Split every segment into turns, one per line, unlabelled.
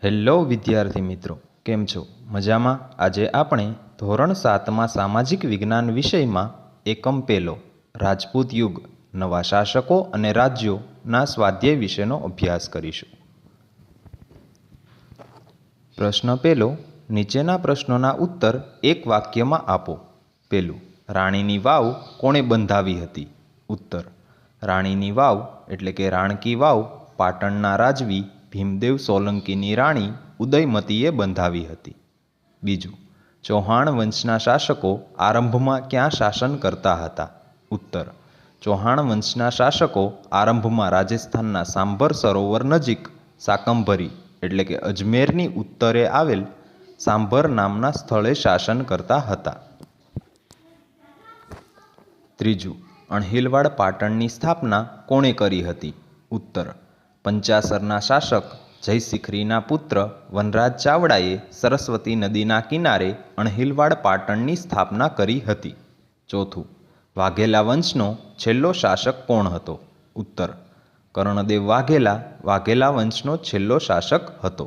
Hello વિદ્યાર્થી મિત્રો, કેમ છો? મજામાં? આજે આપણે ધોરણ 7માં સામાજિક વિજ્ઞાન વિષયમાં એકમ પહેલો રાજપૂત યુગ, નવા શાસકો અને રાજ્યોના સ્વાધ્યાય વિશેનો અભ્યાસ કરીશું. પ્રશ્ન પહેલો, નીચેના પ્રશ્નોના ઉત્તર એક વાક્યમાં આપો. પહેલું, રાણીની વાવ કોણે બંધાવી હતી? ઉત્તર, રાણીની વાવ એટલે કે રાણકી વાવ પાટણના રાજવી ભીમદેવ સોલંકીની રાણી ઉદયમતીએ બંધાવી હતી. બીજું, ચૌહાણ વંશના શાસકો આરંભમાં ક્યાં શાસન કરતા હતા? ઉત્તર, ચૌહાણ વંશના શાસકો આરંભમાં રાજસ્થાનના સાંભર સરોવર નજીક શાકંભરી એટલે કે અજમેરની ઉત્તરે આવેલ સાંભર નામના સ્થળે શાસન કરતા હતા. ત્રીજું, અણહિલવાડ પાટણની સ્થાપના કોણે કરી હતી? ઉત્તર, પંચાસરના શાસક જયશિખરીના પુત્ર વનરાજ ચાવડાએ સરસ્વતી નદીના કિનારે અણહિલવાડ પાટણની સ્થાપના કરી હતી. ચોથું, વાઘેલા વંશનો છેલ્લો શાસક કોણ હતો? ઉત્તર, કર્ણદેવ વાઘેલા વાઘેલા વંશનો છેલ્લો શાસક હતો.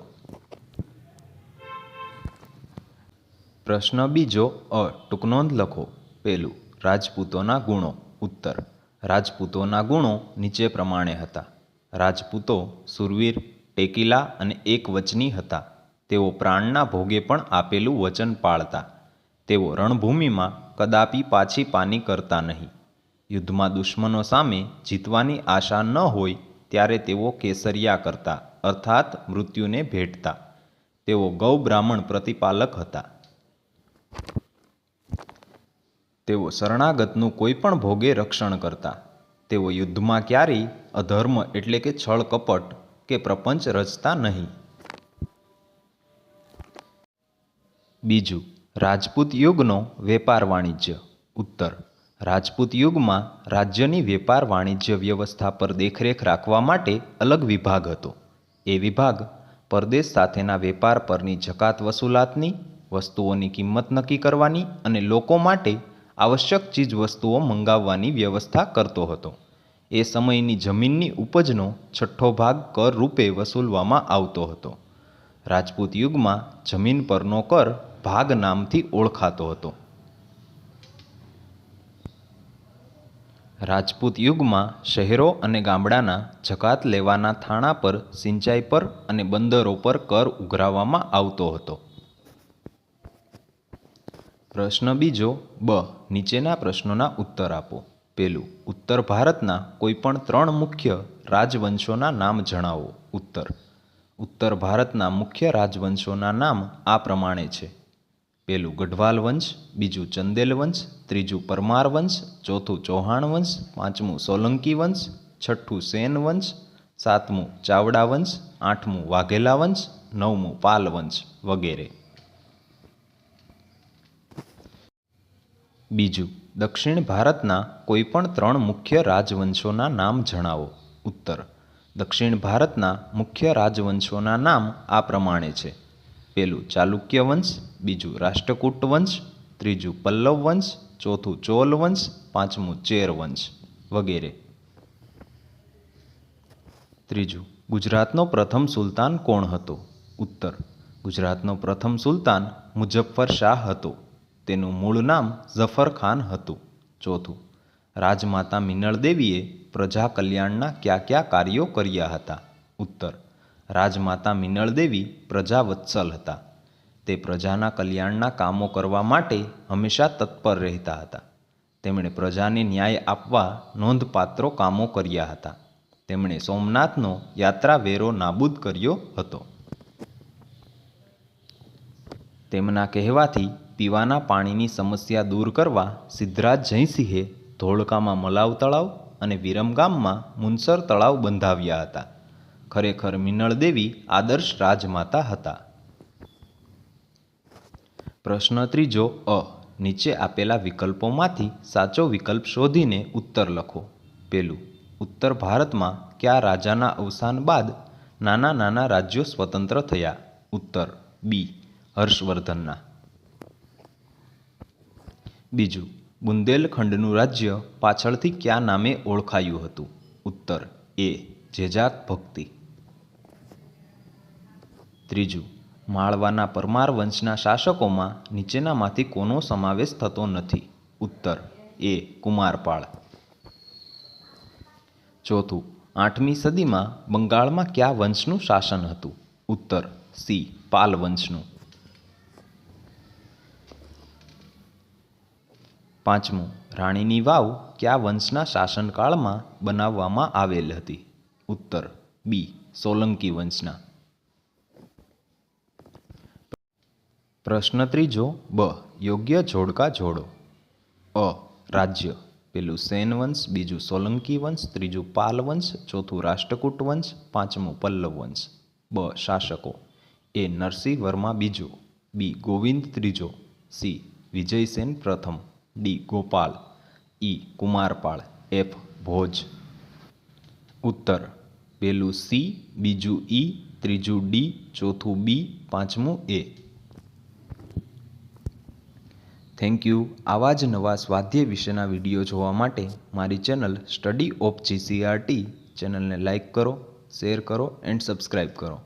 પ્રશ્ન બીજો અ ટૂંકનોંધ લખો. પહેલું, રાજપૂતોના ગુણો. ઉત્તર, રાજપૂતોના ગુણો નીચે પ્રમાણે હતા. રાજપૂતો સુરવીર, ટેકીલા અને એકવચની હતા. તેઓ પ્રાણના ભોગે પણ આપેલું વચન પાળતા. તેઓ રણભૂમિમાં કદાપી પાછી પાની કરતા નહીં. યુદ્ધમાં દુશ્મનો સામે જીતવાની આશા ન હોય ત્યારે તેઓ કેસરિયા કરતા અર્થાત મૃત્યુને ભેટતા. તેઓ ગૌ બ્રાહ્મણ પ્રતિપાલક હતા. તેઓ શરણાગતનું કોઈ પણ ભોગે રક્ષણ કરતા. તેઓ યુદ્ધમાં ક્યારેય અધર્મ એટલે કે છળ કપટ કે પ્રપંચ રચતા નહીં. બીજું, રાજપૂત યુગનો વેપાર વાણિજ્ય. ઉત્તર, રાજપૂત યુગમાં રાજ્યની વેપાર વાણિજ્ય વ્યવસ્થા પર દેખરેખ રાખવા માટે અલગ વિભાગ હતો. એ વિભાગ પરદેશ સાથેના વેપાર પરની જકાત વસૂલાતની, વસ્તુઓની કિંમત નક્કી કરવાની અને લોકો માટે આવશ્યક ચીજ વસ્તુઓ મંગાવવાની વ્યવસ્થા કરતો હતો. એ સમયની જમીનની ઉપજનો 6ઠ્ઠો ભાગ કર રૂપે વસૂલવામાં આવતો હતો. રાજપૂત યુગમાં જમીન પરનો કર ભાગ નામથી ઓળખાતો હતો. રાજપૂત યુગમાં શહેરો અને ગામડાના જકાત લેવાના થાણા પર સિંચાઈ પર અને બંદરો પર કર ઉઘરાવવામાં આવતો હતો. પ્રશ્ન બીજો બ નીચેના પ્રશ્નોના ઉત્તર આપો. પહેલું, ઉત્તર ભારતના કોઈપણ 3 મુખ્ય રાજવંશોના નામ જણાવો. ઉત્તર, ઉત્તર ભારતના મુખ્ય રાજવંશોના નામ આ પ્રમાણે છે. પહેલું, ગઢવાલ વંશ, બીજું ચંદેલ વંશ, ત્રીજું પરમાર વંશ, ચોથું ચૌહાણ વંશ, પાંચમું સોલંકી વંશ, છઠ્ઠું સેન વંશ, સાતમું ચાવડા વંશ, આઠમું વાઘેલા વંશ, નવમું પાલ વંશ વગેરે. બીજું, દક્ષિણ ભારતના કોઈપણ 3 મુખ્ય રાજવંશોના નામ જણાવો. ઉત્તર, દક્ષિણ ભારતના મુખ્ય રાજવંશોના નામ આ પ્રમાણે છે. પહેલું ચાલુક્ય વંશ, બીજું રાષ્ટ્રકૂટ વંશ, ત્રીજું પલ્લવ વંશ, ચોથું ચોલ વંશ, પાંચમું ચેર વંશ વગેરે. ત્રીજું, ગુજરાતનો પ્રથમ સુલતાન કોણ હતો? ઉત્તર, ગુજરાતનો પ્રથમ સુલતાન મુઝફ્ફર શાહ હતો. તેનું મૂળ નામ ઝફર ખાન હતું. ચોથું, રાજમાતા મિનળ દેવીએ પ્રજા કલ્યાણના કયા કયા કાર્યો કર્યા હતા? ઉત્તર, રાજમાતા મિનળ દેવી પ્રજાવત્સલ હતા. તે પ્રજાના કલ્યાણના કામો કરવા માટે હંમેશા તત્પર રહેતા હતા. તેમણે પ્રજાને ન્યાય આપવા નોંધપાત્ર કામો કર્યા હતા. તેમણે સોમનાથનો યાત્રા વેરો નાબૂદ કર્યો હતો. તેમના કહેવાથી પીવાના પાણીની સમસ્યા દૂર કરવા સિદ્ધરાજ જયસિંહે ધોળકામાં મલાવ તળાવ અને વિરમગામમાં મુનસર તળાવ બંધાવ્યા હતા. ખરેખર મિનળ દેવી આદર્શ રાજમાતા હતા. પ્રશ્ન ત્રીજો અ નીચે આપેલા વિકલ્પોમાંથી સાચો વિકલ્પ શોધીને ઉત્તર લખો. પહેલું, ઉત્તર ભારતમાં કયા રાજાના અવસાન બાદ નાના નાના રાજ્યો સ્વતંત્ર થયા? ઉત્તર, બી હર્ષવર્ધનના. બીજું, બુંદેલખંડનું રાજ્ય પાછળથી કયા નામે ઓળખાયું હતું? ઉત્તર, એ જેજાક ભક્તિ. ત્રીજું, માળવાના પરમાર વંશના શાસકોમાં નીચેનામાંથી કોનો સમાવેશ થતો નથી? ઉત્તર એ. કુમારપાળ. ચોથું, 8મી સદીમાં બંગાળમાં કયા વંશનું શાસન હતું? ઉત્તર સી. પાલ વંશનું. પાંચમું, રાણીની વાવ કયા વંશના શાસનકાળમાં બનાવવામાં આવેલ હતી? ઉત્તર બી. સોલંકી વંશના. પ્રશ્ન ત્રીજો બ. યોગ્ય જોડકા જોડો. અ. રાજ્ય. પેલું સેન વંશ, બીજું સોલંકી વંશ, ત્રીજું પાલ વંશ, ચોથું રાષ્ટ્રકૂટ વંશ, પાંચમું પલ્લવ વંશ. બ. શાસકો. એ. નરસિંહ વર્મા બીજો, બી. ગોવિંદ ત્રીજો, સી. વિજયસેન પ્રથમ, ડી. ગોપાલ, ઈ. કુમારપાળ, એફ. ભોજ. ઉત્તર પેલું સી, બીજું ઈ, ત્રીજું ડી, ચોથું બી, પાંચમું એ. Thank you. આવા જ નવા સ્વાધ્યાય વિશેના વિડીયો જોવા માટે મારી ચેનલ સ્ટડી ઓફ GCRT ચેનલને લાઇક કરો, શેર કરો એન્ડ સબસ્ક્રાઈબ કરો.